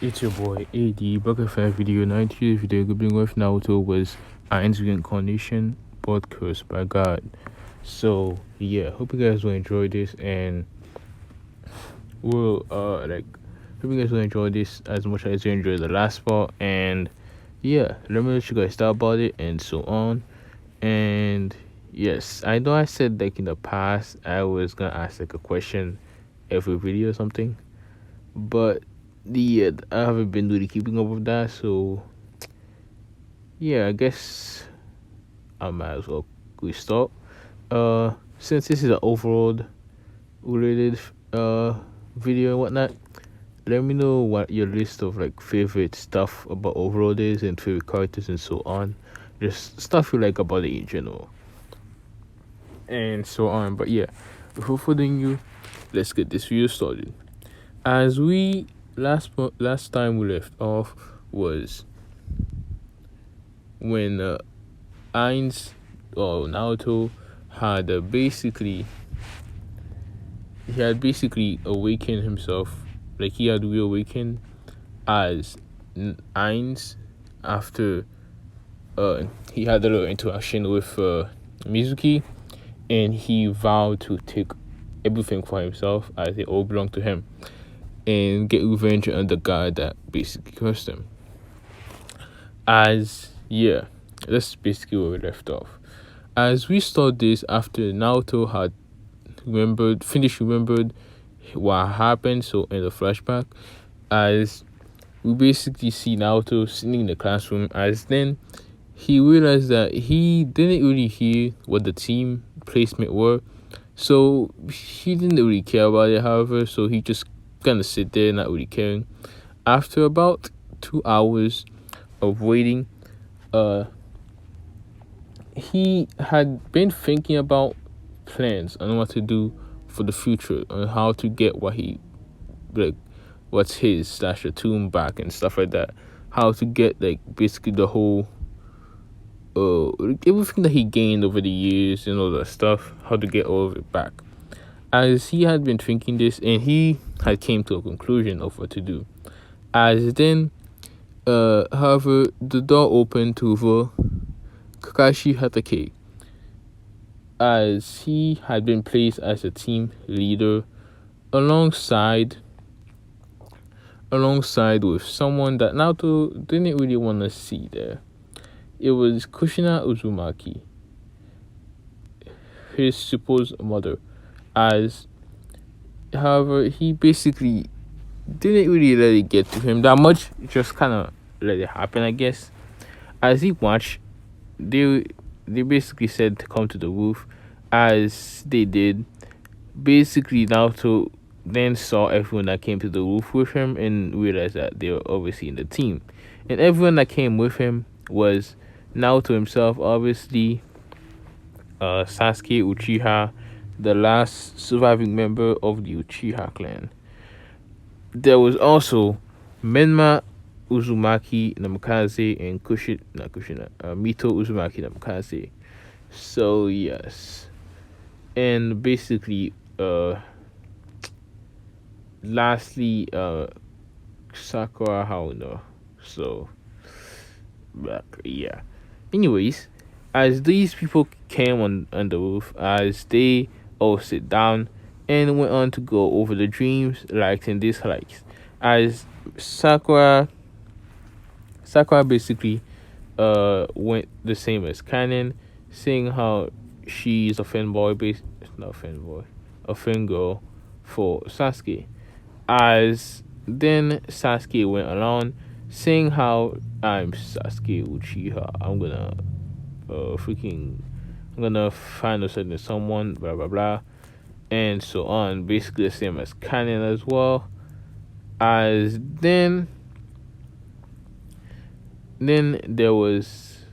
It's your boy a.dTHEweeb back with a video. Now today's video going with Naruto was ainz reincarnation podcast by God. So yeah, hope you guys will enjoy this and will hope you guys will enjoy this as much as you enjoyed the last part. And yeah, let me let you guys start about it and so on. And yes, I know I said like in the past I was gonna ask like a question every video or something, but I haven't been really keeping up with that, so yeah, I guess I might as well restart. Since this is an overall related video and whatnot, let me know what your list of like favorite stuff about overall is and favorite characters and so on. Just stuff you like about it in general and so on. But yeah, before further ado, let's get this video started. As we last time we left off was when ainz or Naruto had basically awakened himself, like he had reawakened as ainz after he had a little interaction with Mizuki, and he vowed to take everything for himself as it all belonged to him and get revenge on the guy that basically cursed him. That's basically where we left off. As we start this after Naruto had remembered what happened, so in the flashback, as we basically see Naruto sitting in the classroom, as then he realized that he didn't really hear what the team placement were, so he didn't really care about it, however, so he just kind of sit there not really caring. After about 2 hours of waiting, he had been thinking about plans on what to do for the future, on how to get what's his slash a tomb back and stuff like that, how to get like basically the whole everything that he gained over the years and all that stuff, how to get all of it back. As he had been thinking this, and he had came to a conclusion of what to do. As then, however, the door opened to Kakashi Hatake, as he had been placed as a team leader alongside with someone that Naruto didn't really want to see there. It was Kushina Uzumaki, his supposed mother. As however, he basically didn't really let it get to him that much, just kind of let it happen, I guess. As he watched, they basically said to come to the roof, as they did. Basically, Naruto then saw everyone that came to the roof with him and realized that they were obviously in the team, and everyone that came with him was Naruto himself, obviously, Sasuke Uchiha, the last surviving member of the Uchiha clan. There was also Menma Uzumaki Namikaze and Mito Uzumaki Namikaze. So yes, and basically, lastly, Sakura Haruno. So, but yeah. Anyways, as these people came on the roof, as they all sit down and went on to go over the dreams, likes and dislikes, as Sakura basically went the same as Canon, saying how she's a fangirl for Sasuke. As then Sasuke went along, saying how I'm Sasuke Uchiha, I'm gonna find a certain someone, blah blah blah, and so on. Basically the same as Canon as well. As then there was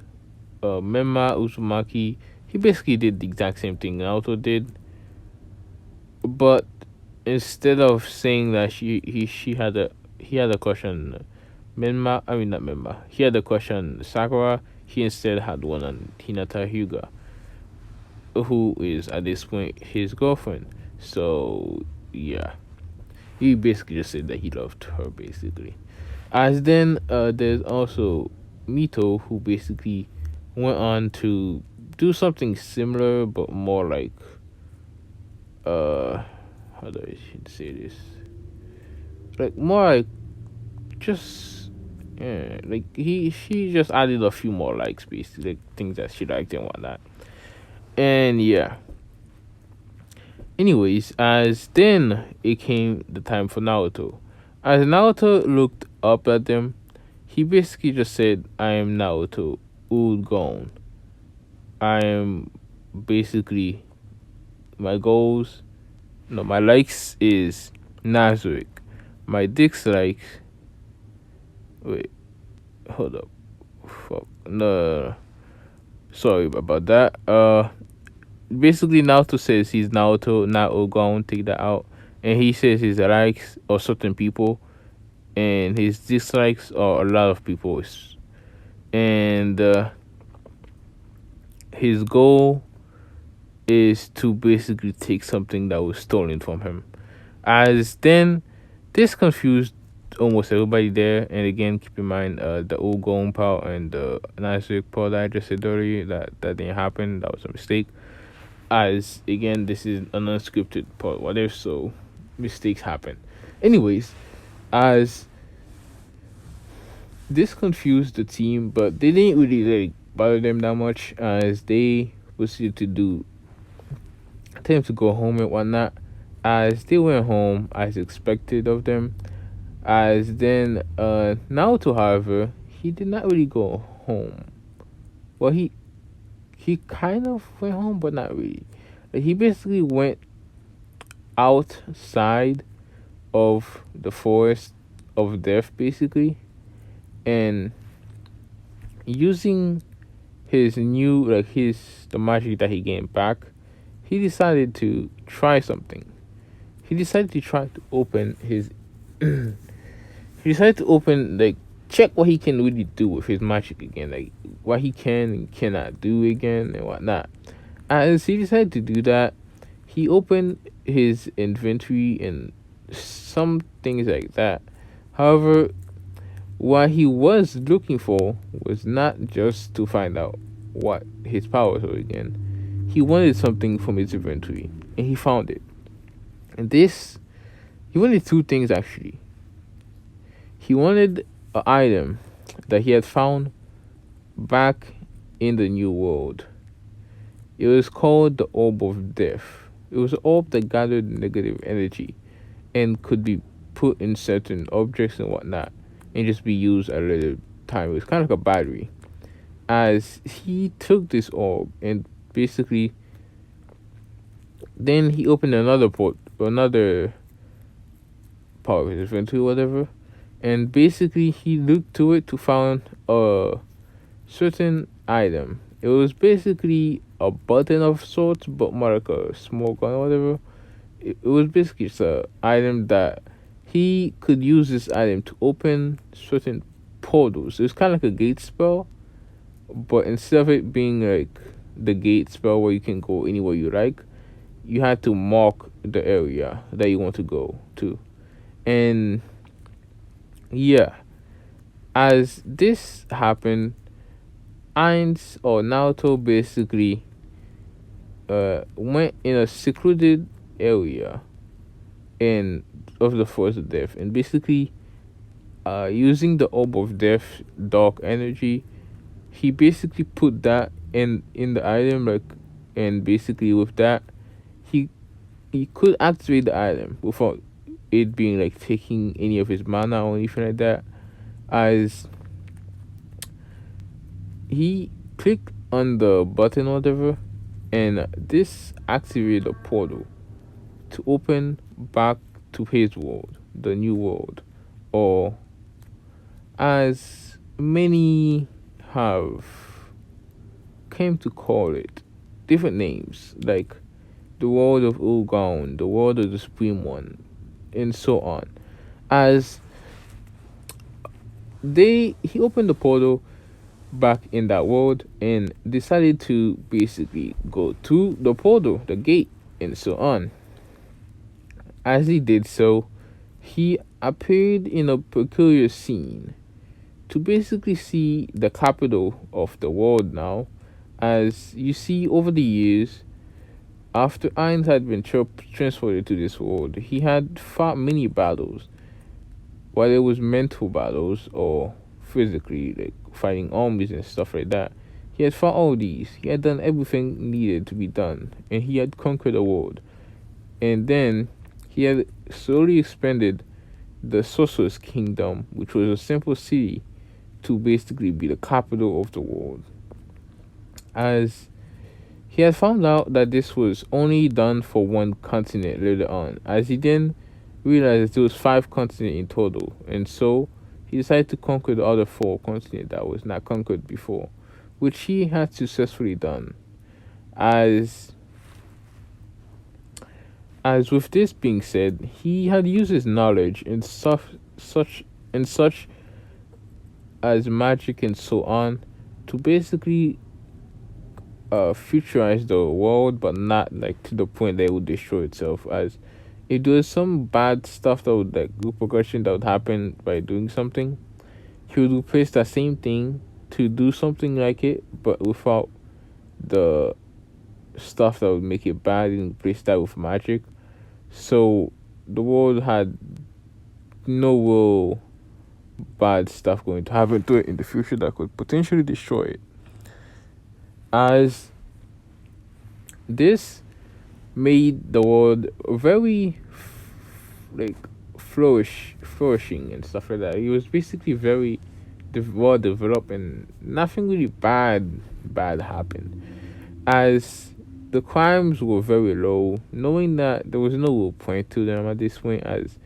Menma Uzumaki. He basically did the exact same thing Naruto did, but instead of saying that he had a crush on Menma, I mean not Menma, he had a crush on Sakura. He instead had one on Hinata Hyuga, who is at this point his girlfriend. So yeah, he basically just said that he loved her basically. As then, there's also Mito, who basically went on to do something similar, but more like, uh, how do I should say this? Like more like just, yeah, like she just added a few more likes, basically, like things that she liked and whatnot. And yeah. Anyways, as then it came the time for Naruto. As Naruto looked up at them, he basically just said, "I am Naruto, Udgon. I am basically my goals. No, my likes is Nazarick. My dislikes. Wait, hold up. Fuck. No, sorry about that. Basically Naruto says he's Naruto, not Udgon. Take that out. And he says his likes are certain people, and his dislikes are a lot of people's. And his goal is to basically take something that was stolen from him. As then, this confused almost everybody there. And again, keep in mind the old Golem part and the Nasrik part that I just said earlier, that didn't happen. That was a mistake. As again, this is an unscripted part, whatever, so mistakes happen. Anyways, as this confused the team, but they didn't really like bother them that much, as they proceeded to do tell them to go home and whatnot. As they went home as expected of them. As then Naruto, however, he did not really go home. Well, he kind of went home, but not really. Like, he basically went outside of the forest of death, basically, and using his new, like, his the magic that he gained back, he decided to try something. He decided to try to open his he decided to open, like, check what he can really do with his magic again, like what he can and cannot do again and whatnot. As he decided to do that, he opened his inventory and some things like that. However, what he was looking for was not just to find out what his powers were again. He wanted something from his inventory, and he found it. And this, he wanted two things actually. He wanted an item that he had found back in the New World. It was called the Orb of Death. It was an orb that gathered negative energy and could be put in certain objects and whatnot and just be used at a later time. It was kind of like a battery. As he took this orb and basically then he opened another part of his inventory, whatever, and basically he looked to it to find a certain item. It was basically a button of sorts, but more like a small gun or whatever. It was basically just an item that he could use this item to open certain portals. It was kind of like a gate spell, but instead of it being like the gate spell where you can go anywhere you like, you had to mark the area that you want to go to. And yeah, as this happened, ainz or Naruto basically went in a secluded area in of the forest of death, and basically using the orb of death dark energy, he basically put that in the item, like, and basically with that he could activate the item without it being like taking any of his mana or anything like that. As he clicked on the button or whatever, and this activated a portal to open back to his world, the New World, or as many have came to call it different names, like the world of Ulgon, the world of the Supreme One, and so on. As he opened the portal back in that world and decided to basically go to the portal, the gate, and so on. As he did so, he appeared in a peculiar scene to basically see the capital of the world now. As you see, over the years, after Ainz had been transported to this world, he had fought many battles, whether it was mental battles or physically, like fighting armies and stuff like that. He had fought all these. He had done everything needed to be done, and he had conquered the world. And then he had slowly expanded the Sorcerer's Kingdom, which was a simple city, to basically be the capital of the world. As he had found out that this was only done for one continent later on, as he then realized there was 5 continents in total, and so he decided to conquer the other 4 continents that was not conquered before, which he had successfully done. As with this being said, he had used his knowledge in such as magic and so on to basically futurize the world, but not like to the point that it would destroy itself. As if there was some bad stuff that would like repercussion that would happen by doing something, he would replace that same thing to do something like it, but without the stuff that would make it bad, and replace that with magic. So the world had no real bad stuff going to happen to it in the future that could potentially destroy it. As this made the world very like flourishing and stuff like that. It was basically very well developed, and nothing really bad happened. As the crimes were very low, knowing that there was no real point to them at this point, as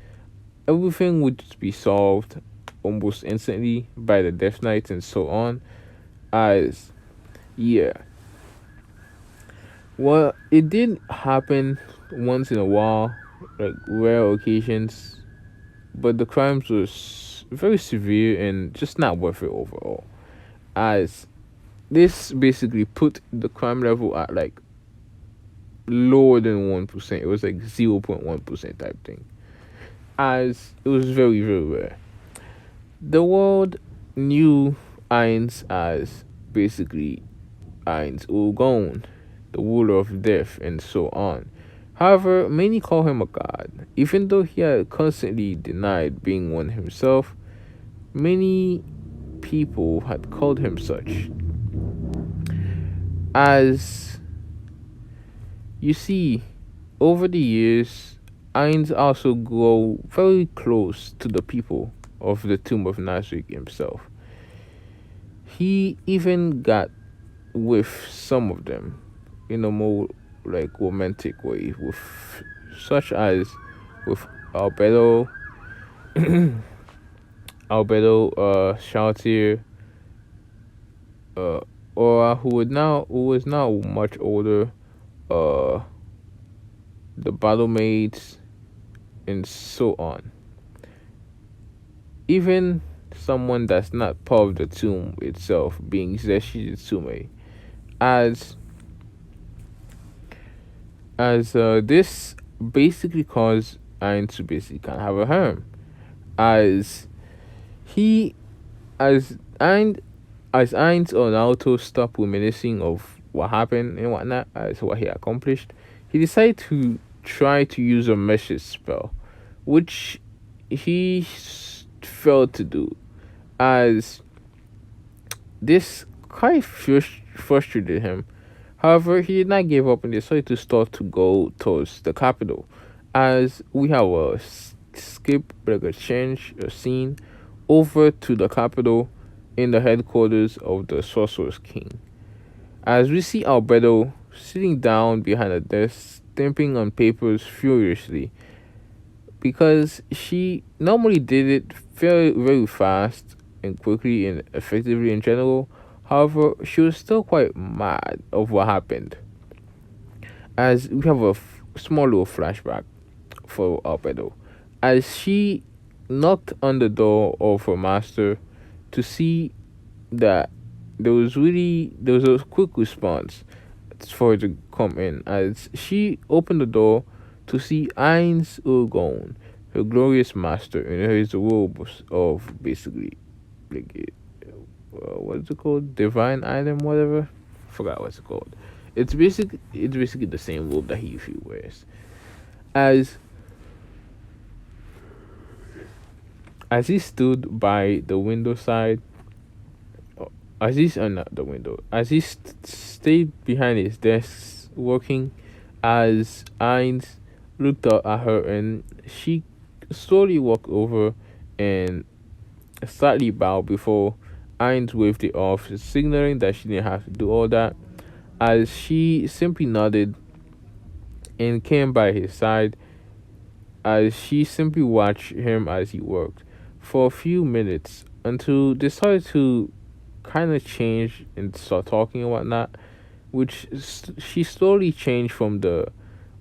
everything would just be solved almost instantly by the Death Knights and so on. As yeah, well, it did happen once in a while, like rare occasions, but the crimes was very severe and just not worth it overall. As this basically put the crime level at like lower than 1%. It was like 0.1% type thing. As it was very, very rare. The world knew Ainz as basically Ainz Ulgon, the ruler of death, and so on. However, many call him a god. Even though he had constantly denied being one himself, many people had called him such. As you see, over the years, Ainz also grew very close to the people of the tomb of Nasrik himself. He even got with some of them in a more like romantic way, with such as with Albedo, Shaltir, Aura, who was now much older, the battle maids, and so on. Even someone that's not part of the tomb itself, being Zeshi Tsume, as this basically caused Ainz to basically kind of have a harem, as he as Ainz or Naruto stopped reminiscing of what happened and whatnot, as what he accomplished, he decided to try to use a message spell, which he failed to do, as this quite frustrated him. However, he did not give up and decided to start to go towards the capital, as we have a skip, like a change, a scene over to the capital in the headquarters of the Sorcerer's King. As we see Albedo sitting down behind a desk, stamping on papers furiously, because she normally did it very, very fast and quickly and effectively in general. However, she was still quite mad of what happened. As we have a small little flashback for Albedo, as she knocked on the door of her master to see that there was a quick response for her to come in. As she opened the door to see Ainz Urgon, the glorious master in his robes of basically like what's it called? Divine item, whatever. Forgot what's it called. It's basically the same robe that he usually wears. As as he stood by the window side, as he's not the window, as he stayed behind his desk working, as ainz looked up at her and she slowly walked over and slightly bowed before ainz waved it off, signaling that she didn't have to do all that. As she simply nodded and came by his side, as she simply watched him as he worked for a few minutes until they started to kind of change and start talking and whatnot, which she slowly changed from the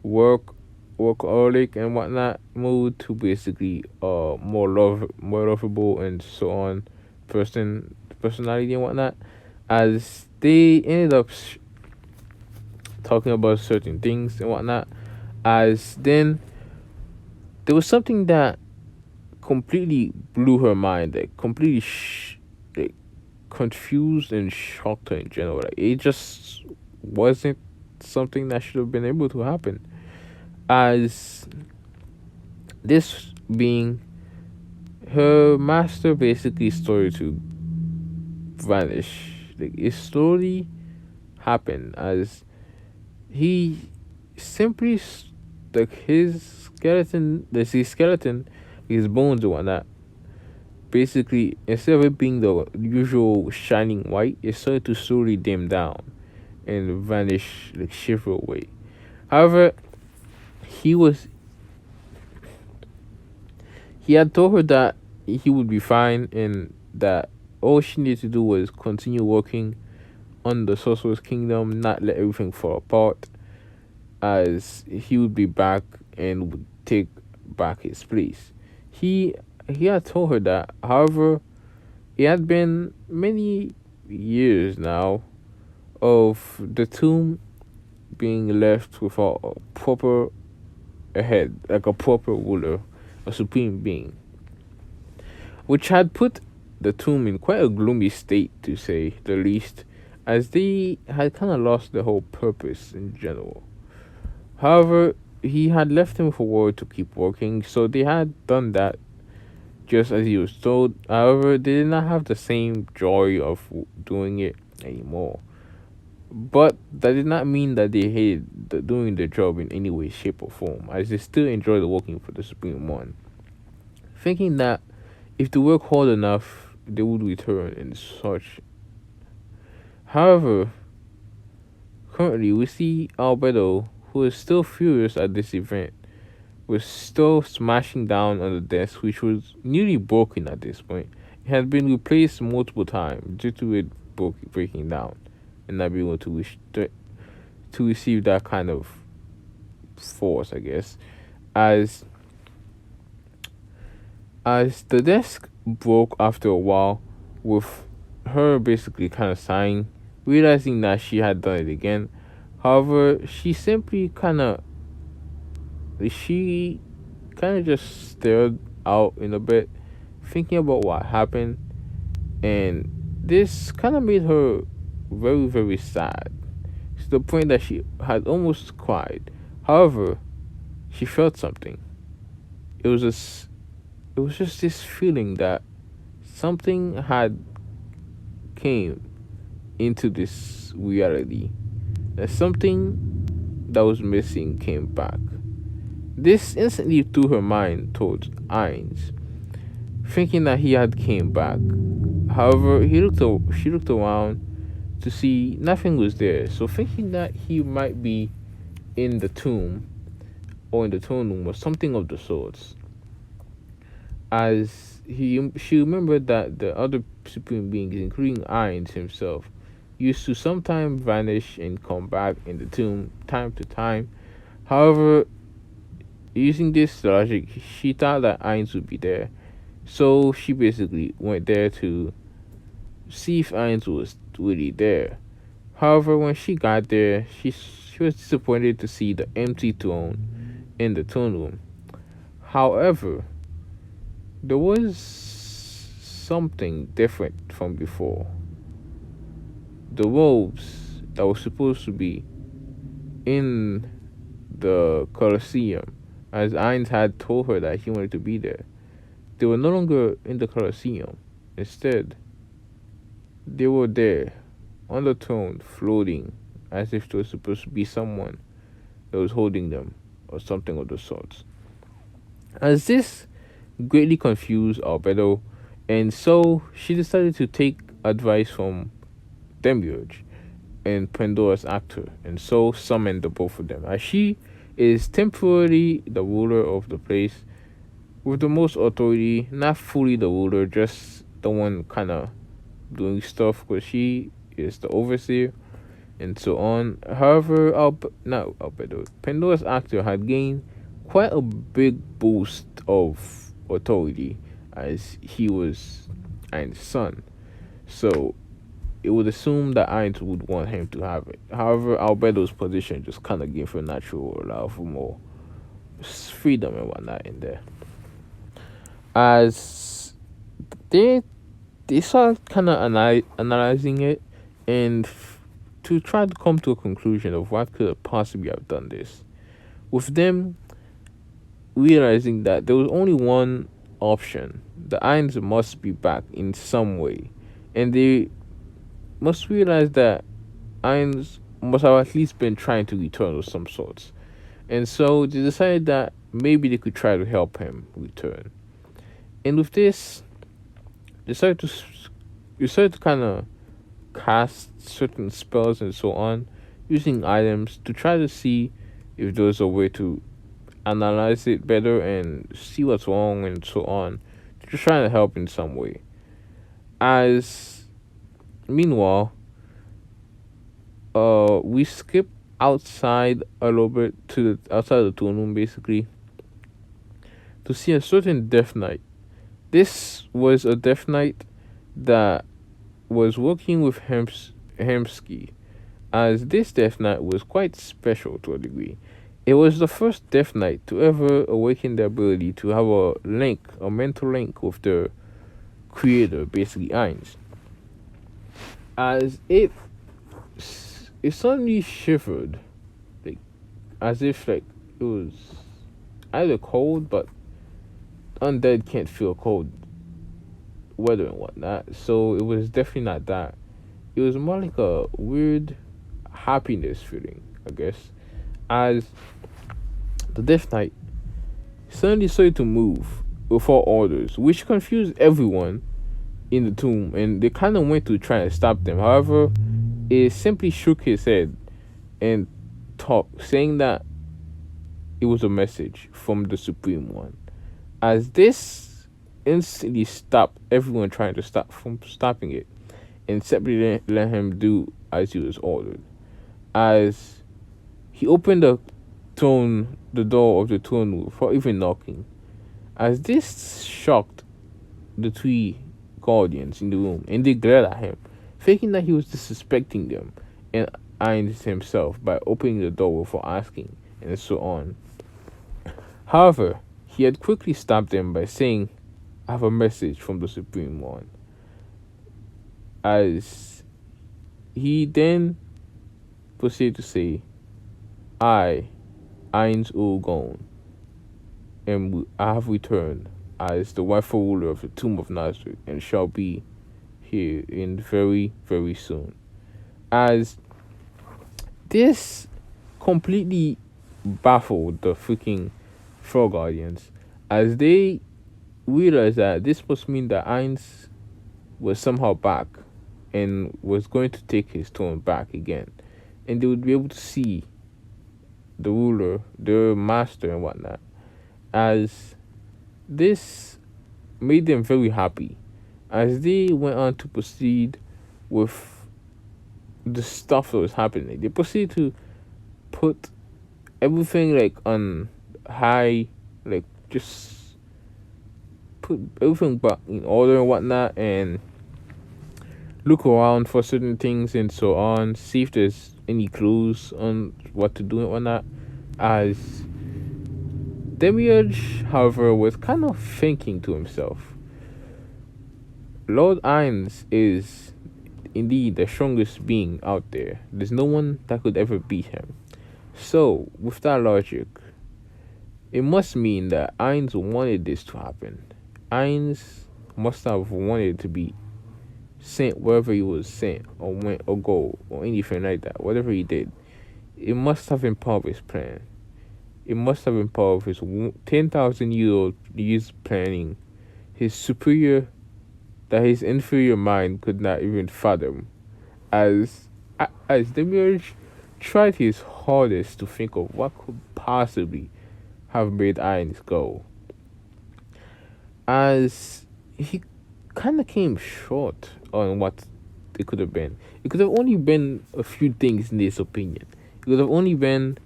work workaholic and whatnot mood to basically more lovable and so on personality and whatnot, as they ended up talking about certain things and whatnot. As then there was something that completely blew her mind, that completely like, confused and shocked her in general. Like it just wasn't something that should have been able to happen. As this being her master basically started to vanish. Like it slowly happened as he simply like his skeleton, his bones and whatnot. Basically, instead of it being the usual shining white, it started to slowly dim down and vanish, like shiver away. However, he was he had told her that he would be fine and that all she needed to do was continue working on the sorcerer's kingdom, not let everything fall apart, as he would be back and would take back his place. He he had told her that. However, it had been many years now of the tomb being left without a proper head, like a proper ruler, a supreme being, which had put the tomb in quite a gloomy state, to say the least, as they had kind of lost the whole purpose in general. However, he had left him for word to keep working, so they had done that just as he was told. However, they did not have the same joy of doing it anymore. But that did not mean that they hated doing their job in any way, shape, or form, as they still enjoyed working for the Supreme One, thinking that if they work hard enough, they would return and such. However, currently we see Albedo, who is still furious at this event, was still smashing down on the desk, which was nearly broken at this point. It had been replaced multiple times due to it breaking down and not being able to receive that kind of force, I guess. As as the desk broke after a while, with her basically kind of sighing, realizing that she had done it again. However, she kind of just stared out in a bit, thinking about what happened, and this kind of made her very, very sad, to the point that she had almost cried. However, she felt something. It was just, it was just this feeling that something had came into this reality, that something that was missing came back. This instantly threw her mind towards ainz, thinking that he had came back. However, she looked around to see nothing was there, so thinking that he might be in the tomb or in the throne room or something of the sorts, as she remembered that the other supreme beings, including ainz himself, used to sometimes vanish and come back in the tomb time to time. However, using this logic, she thought that ainz would be there, so she basically went there to see if ainz was really there. However, when she got there, she was disappointed to see the empty throne in the throne room. However, there was something different from before. The robes that were supposed to be in the Colosseum, as Ainz had told her that he wanted to be there, they were no longer in the Colosseum. Instead, they were there, on the throne, floating, as if there was supposed to be someone that was holding them, or something of the sorts. As this greatly confused Albedo, and so she decided to take advice from Demiurge and Pandora's actor, and so summoned the both of them. As she is temporarily the ruler of the place, with the most authority, not fully the ruler, just the one kind of doing stuff, because she is the overseer and so on. However, not Albedo, Pandora's actor had gained quite a big boost of authority, as he was Ain's son. So it would assume that Ainz would want him to have it. However, Albedo's position just kind of gave her natural allow for more freedom and whatnot in there. As they started kind of analyzing it, and to try to come to a conclusion of what could possibly have done this, with them realizing that there was only one option: the Ainz must be back in some way, and they must realize that Ainz must have at least been trying to return of some sorts. And so they decided that maybe they could try to help him return. And with this, they decided to kind of cast certain spells and so on, using items to try to see if there was a way to analyze it better and see what's wrong and so on. Just trying to help in some way. As meanwhile, we skip outside a little bit to the outside the throne room, basically, to see a certain Death Knight. This was a Death Knight that was working with Hemsky, as this Death Knight was quite special to a degree. It was the first Death Knight to ever awaken the ability to have a mental link with the creator, basically Ainz. As it suddenly shivered, like as if like it was either cold, but undead can't feel cold weather and whatnot, so it was definitely not that. It was more like a weird happiness feeling, I guess, as the Death Knight suddenly started to move without orders, which confused everyone in the tomb, and they kind of went to try and stop them. However, it simply shook his head and talked, saying that it was a message from the Supreme One. As this instantly stopped everyone trying to stop from stopping it, and simply let him do as he was ordered. As he opened the door of the throne room without even knocking. As this shocked the three guardians in the room, and they glared at him, thinking that he was disrespecting them and Ainz himself by opening the door without asking, and so on. However, he had quickly stopped them by saying, "I have a message from the Supreme One." As he then proceeded to say, "I, Ainz Urgon, I have returned as the rightful ruler of the tomb of Nazareth, and shall be here in very, very soon." As this completely baffled the freaking Frog Guardians, as they realized that this must mean that Ainz was somehow back and was going to take his throne back again, and they would be able to see the ruler, their master and whatnot. As this made them very happy, as they went on to proceed with the stuff that was happening. They proceeded to put everything like on high, like just put everything back in order and whatnot, and look around for certain things and so on, see if there's any clues on what to do and whatnot. As Demiurge, however, was kind of thinking to himself, Lord Ainz is indeed the strongest being out there. There's no one that could ever beat him. So, with that logic, it must mean that Ainz wanted this to happen. Ainz must have wanted to be sent wherever he was sent, or went, or go, or anything like that. Whatever he did, it must have been part of his plan. It must have been part of his 10,000 years planning, his superior, that his inferior mind could not even fathom. As Demiurge tried his hardest to think of what could possibly have made Ainz go, as he kind of came short on what it could have been. It could have only been a few things in his opinion. It could have only been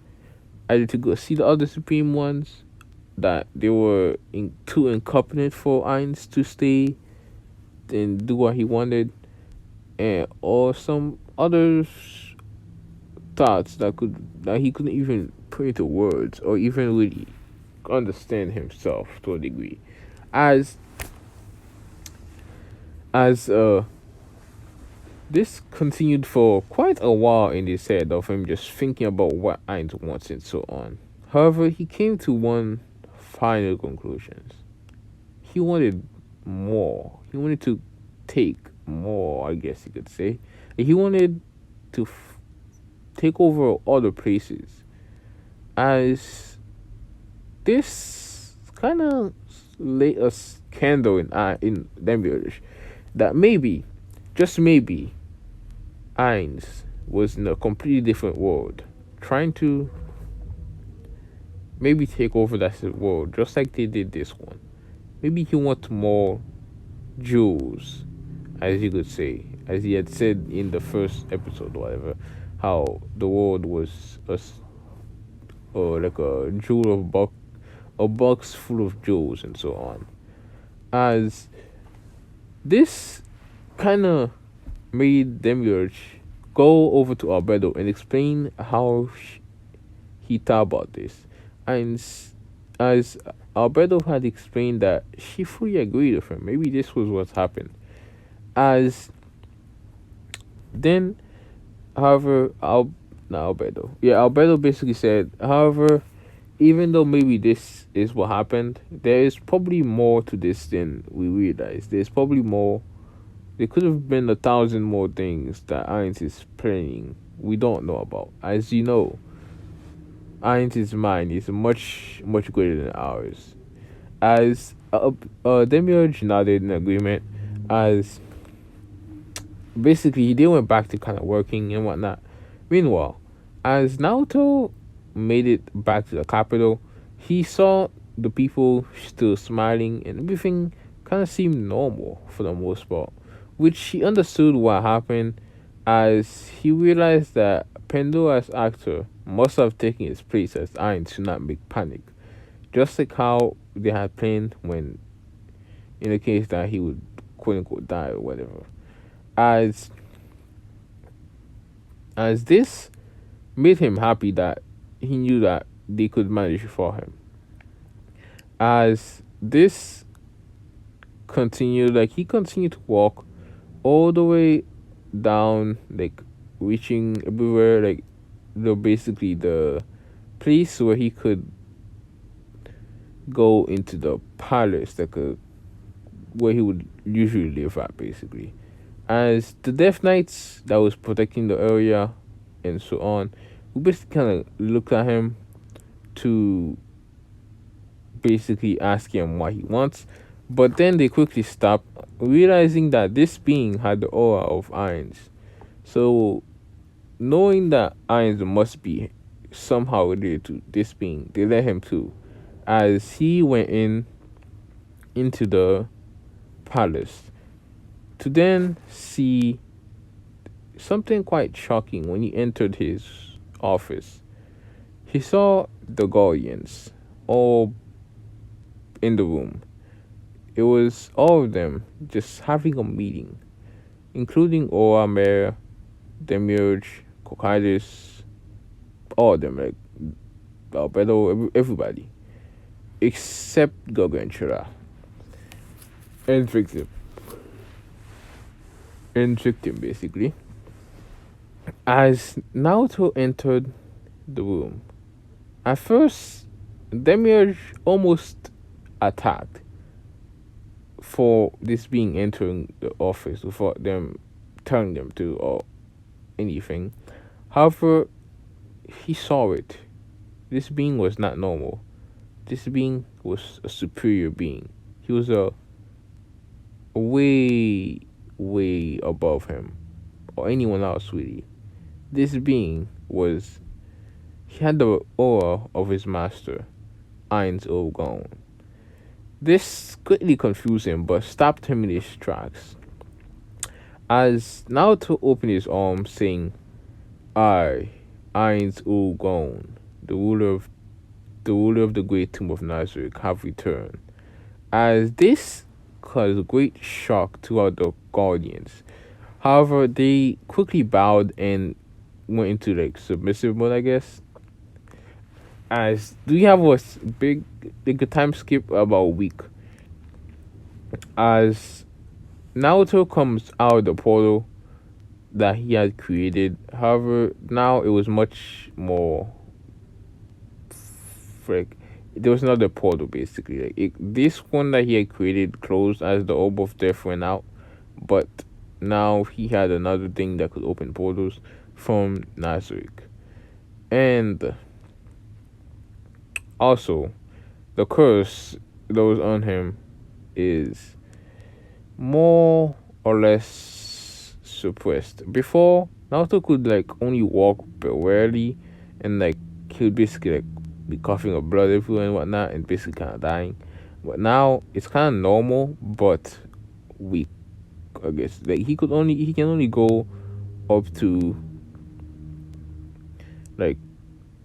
either to go see the other supreme ones, that they were too incompetent for Ainz to stay and do what he wanted, and or some other thoughts that he couldn't even put into words or even really understand himself to a degree. As as this continued for quite a while in his head of him just thinking about what Ainz wants and so on. However, he came to one final conclusion. He wanted more. He wanted to take more, I guess you could say. He wanted to take over other places. As this kind of lit a candle in Demiurge that maybe, just maybe, Ainz was in a completely different world, trying to maybe take over that world, just like they did this one. Maybe he wants more jewels, as you could say, as he had said in the first episode, whatever, how the world was like a jewel of a box full of jewels and so on. As this kind of made Demiurge go over to Albedo and explain how he thought about this. And as Albedo had explained that she fully agreed with him, maybe this was what happened. As then, however, Albedo basically said, however, even though maybe this is what happened, there is probably more to this than we realize. There's probably more. There could have been 1,000 more things that Ainz is planning we don't know about. As you know, Ainz's mind is much, much greater than ours. As Demiurge nodded in agreement, as basically they went back to kind of working and whatnot. Meanwhile, as Naruto made it back to the capital, he saw the people still smiling and everything kind of seemed normal for the most part, which he understood what happened, as he realized that Pandora's actor must have taken his place as Ainz to not make panic, just like how they had planned when, in the case that he would quote unquote die or whatever. As this made him happy that he knew that they could manage for him. As this continued, like he continued to walk all the way down, like reaching everywhere, like basically the place where he could go into the palace, like where he would usually live at, basically. As the Death Knights that was protecting the area and so on, we basically kind of looked at him to basically ask him what he wants, but then they quickly stopped, realizing that this being had the aura of Ainz. So, knowing that Ainz must be somehow related to this being, they let him too, as he went into the palace to then see something quite shocking. When he entered his office, he saw the Guardians all in the room. It was all of them just having a meeting, including Ora, Mare, Demiurge, Kokaitis, all of them, like Albedo, everybody. accept Gargantua and victim basically. As Naruto entered the room, at first Demiurge almost attacked for this being entering the office without them telling them to or anything. However, he saw it. This being was not normal. This being was a superior being. He was a way, way above him or anyone else really. This being was he had the aura of his master, ainz. This quickly confused him but stopped him in his tracks. As Naruto opened his arms saying, I, ainz, the ruler of the great tomb of Nazareth, have returned. As this caused great shock throughout the Guardians. However, they quickly bowed and went into like submissive mode, I guess. As do we have a big time skip about a week? As Naruto comes out of the portal that he had created, however, now it was much more frick. There was another portal basically. This one that he had created closed as the orb of death went out, but now he had another thing that could open portals from Nazareth. And also, the curse that was on him is more or less suppressed. Before, Naruto could like only walk barely, and like he would basically like be coughing up blood everywhere and whatnot, and basically kind of dying. But now it's kind of normal, but weak. I guess like he can only go up to like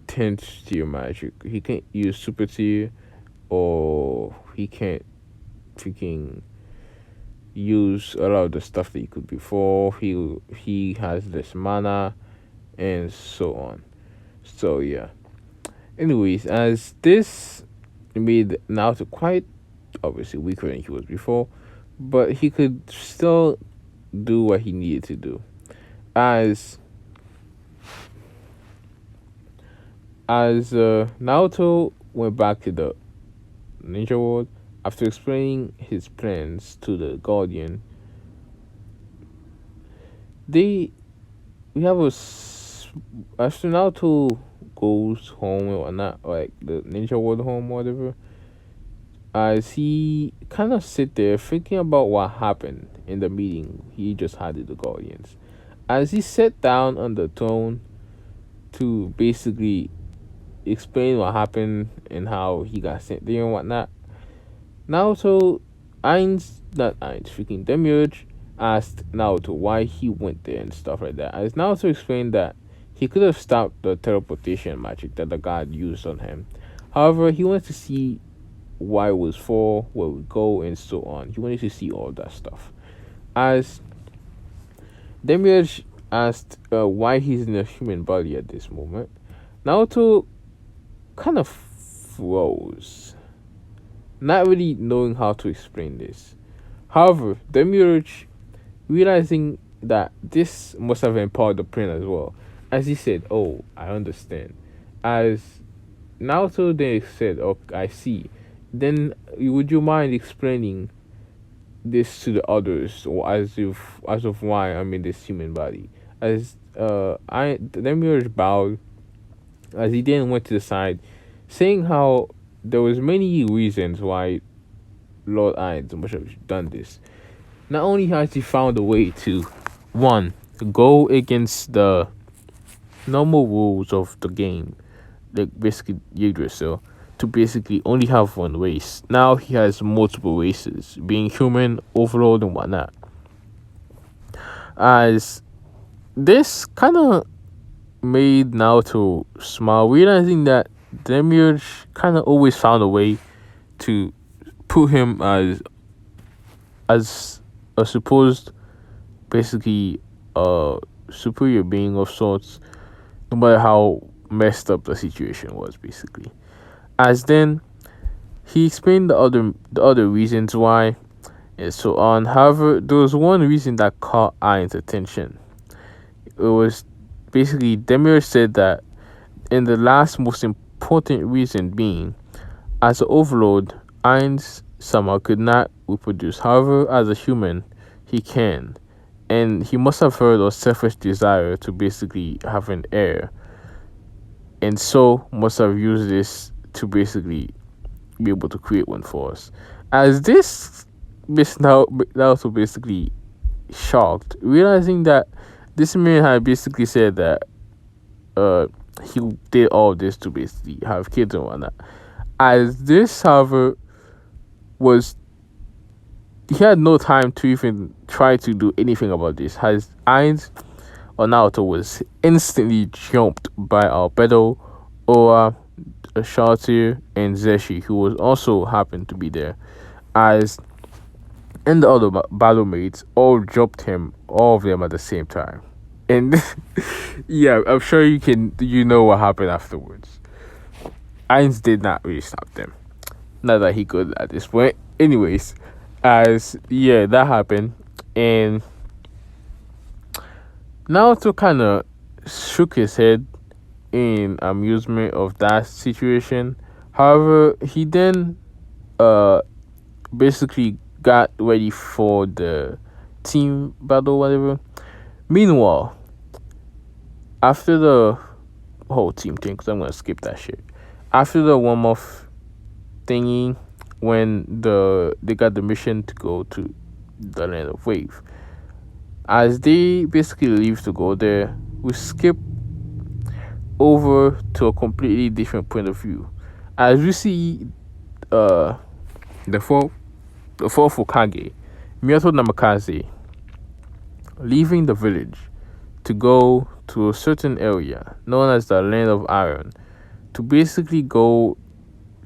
10th tier magic. He can't use super tier, or he can't freaking use a lot of the stuff that he could before. He has less mana and so on. So yeah. Anyways, as this made Naruto quite obviously weaker than he was before, but he could still do what he needed to do. As Naruto went back to the ninja world after explaining his plans to the Guardian, we have after Naruto goes home or whatnot, like the ninja world home or whatever, as he kind of sit there thinking about what happened in the meeting he just had with the Guardians. As he sat down on the throne to basically explain what happened and how he got sent there and whatnot, Naruto, freaking Demiurge, asked Naruto why he went there and stuff like that. As Naruto explained that he could have stopped the teleportation magic that the god used on him. However, he wanted to see why it was for, where we go, and so on. He wanted to see all that stuff. As Demiurge asked why he's in a human body at this moment, Naruto kind of froze, not really knowing how to explain this. However, Demiurge, realizing that this must have empowered the brain as well, as he said, "Oh, I understand." As Naruto then said, "Oh, I see." Then would you mind explaining this to the others, or as of why I'm in this human body? As Demiurge bowed, as he then went to the side, saying how there was many reasons why Lord Ainz must have done this. Not only has he found a way to, one, go against the normal rules of the game, like basically Yggdrasil, to basically only have one race. Now he has multiple races, being human, overlord, and whatnot. As this kind of made Naruto smile, realizing that Demiurge kind of always found a way to put him as a supposed basically superior being of sorts, no matter how messed up the situation was basically. As then He explained the other reasons why and so on. However, there was one reason that caught Ain's attention. It was basically Demir said that, and the last most important reason being, as an overlord, Ainz somehow could not reproduce. However, as a human, he can. And he must have heard a selfish desire to basically have an heir. And so must have used this to basically be able to create one for us. As this Miss now also basically shocked, realizing that this man had basically said that he did all this to basically have kids and whatnot. As this, however, was he had no time to even try to do anything about this. As Ainz or Naruto was instantly jumped by Albedo, Oa, Shaltir, and Zeshi, who was also happened to be there, as and the other battle mates all jumped him, all of them at the same time. And yeah, I'm sure you know what happened afterwards. Ainz did not really stop them. Not that he could at this point. Anyways, as yeah, that happened, and Naruto kind of shook his head in amusement of that situation. However, he then basically got ready for the team battle, whatever. Meanwhile, after the whole team thing, because I'm gonna skip that shit. After the warm off thingy, when they got the mission to go to the land of Wave, as they basically leave to go there, we skip over to a completely different point of view, as we see the fourth Hokage, Miyato Namikaze, leaving the village to go to a certain area known as the Land of Iron to basically go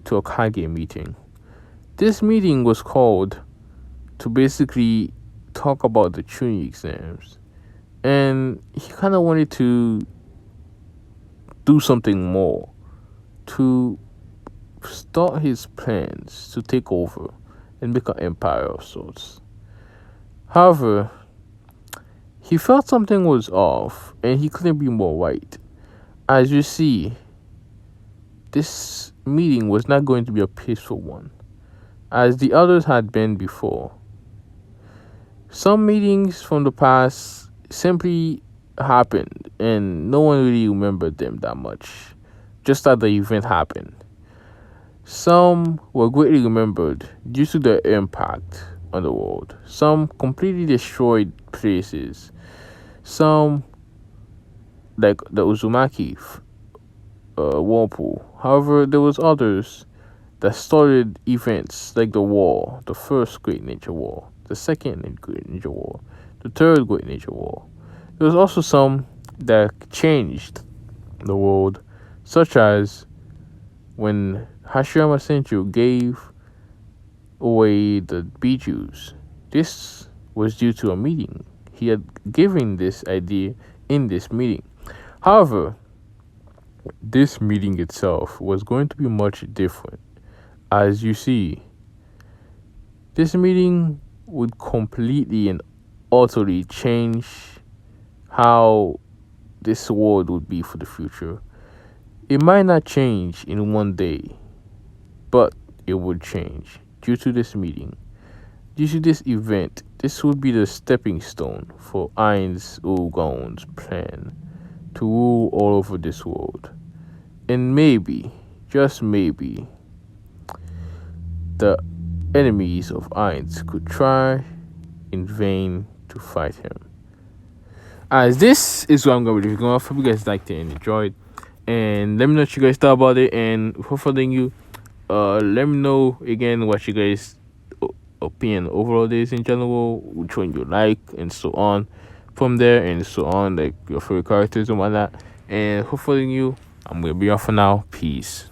to a Kage meeting. This meeting was called to basically talk about the Chunin exams, and he kind of wanted to do something more to start his plans to take over and make an empire of sorts. However, he felt something was off and he couldn't be more right. As you see, this meeting was not going to be a peaceful one, as the others had been before. Some meetings from the past simply happened and no one really remembered them that much, just that the event happened. Some were greatly remembered due to their impact on the world. Some completely destroyed places. Some, like the Uzumaki whirlpool. However, there was others that started events like the war, the first Great Ninja War, the second Great Ninja War, the third Great Ninja War. There was also some that changed the world, such as when Hashirama Senju gave away the bijus. This was due to a meeting. He had given this idea in this meeting. However, this meeting itself was going to be much different. As you see, this meeting would completely and utterly change how this world would be for the future. It might not change in one day, but it would change due to this meeting. Due to this event, this would be the stepping stone for Ainz Ugon's plan to rule all over this world. And maybe, just maybe, the enemies of Ainz could try in vain to fight him. As this is what I'm going to be going off. Hope you guys liked it and enjoyed. And let me know what you guys thought about it. And before following you, let me know again what you guys opinion overall is in general, which one you like, and so on. From there and so on, like your favorite characters and whatnot. And hopefully I'm gonna be off for now. Peace.